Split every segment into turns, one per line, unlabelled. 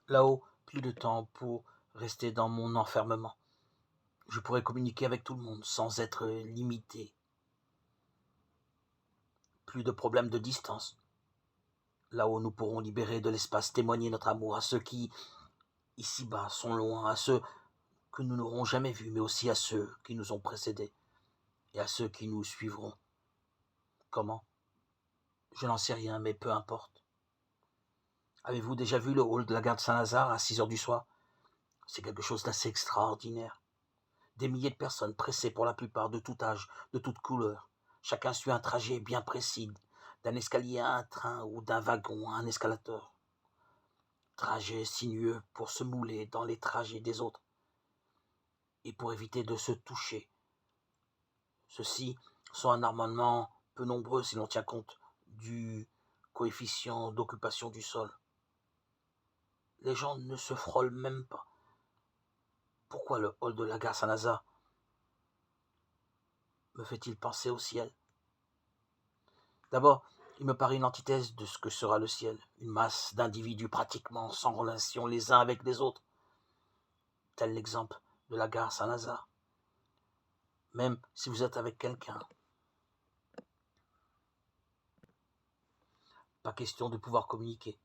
Là-haut, plus de temps pour rester dans mon enfermement. Je pourrais communiquer avec tout le monde sans être limité. Plus de problèmes de distance. Là-haut, nous pourrons libérer de l'espace, témoigner notre amour à ceux qui, ici-bas, sont loin, à ceux que nous n'aurons jamais vus, mais aussi à ceux qui nous ont précédés et à ceux qui nous suivront. Comment? Je n'en sais rien, mais peu importe. Avez-vous déjà vu le hall de la gare de Saint-Lazare à 6 heures du soir? C'est quelque chose d'assez extraordinaire. Des milliers de personnes pressées pour la plupart de tout âge, de toute couleur. Chacun suit un trajet bien précis, d'un escalier à un train ou d'un wagon à un escalator. Trajet sinueux pour se mouler dans les trajets des autres et pour éviter de se toucher. Ceux-ci sont anormalement peu nombreux si l'on tient compte du coefficient d'occupation du sol. Les gens ne se frôlent même pas. Pourquoi le hall de la gare Saint-Lazare me fait-il penser au ciel? D'abord, il me paraît une antithèse de ce que sera le ciel, une masse d'individus pratiquement sans relation les uns avec les autres, tel l'exemple de la gare Saint-Lazare. Même si vous êtes avec quelqu'un, pas question de pouvoir communiquer.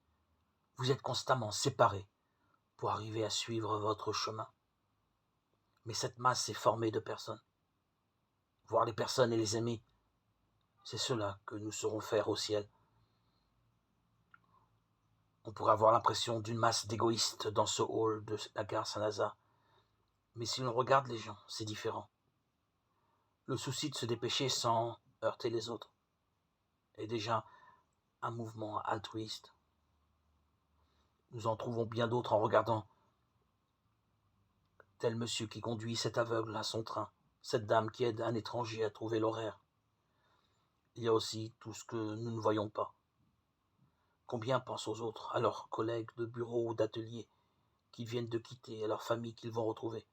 Vous êtes constamment séparés pour arriver à suivre votre chemin. Mais cette masse est formée de personnes. Voir les personnes et les aimer, c'est cela que nous saurons faire au ciel. On pourrait avoir l'impression d'une masse d'égoïstes dans ce hall de la gare Saint-Lazare. Mais si l'on regarde les gens, c'est différent. Le souci de se dépêcher sans heurter les autres est déjà un mouvement altruiste. Nous en trouvons bien d'autres en regardant tel monsieur qui conduit cet aveugle à son train, cette dame qui aide un étranger à trouver l'horaire. Il y a aussi tout ce que nous ne voyons pas. Combien pensent aux autres, à leurs collègues de bureau ou d'atelier qu'ils viennent de quitter, à leur famille qu'ils vont retrouver?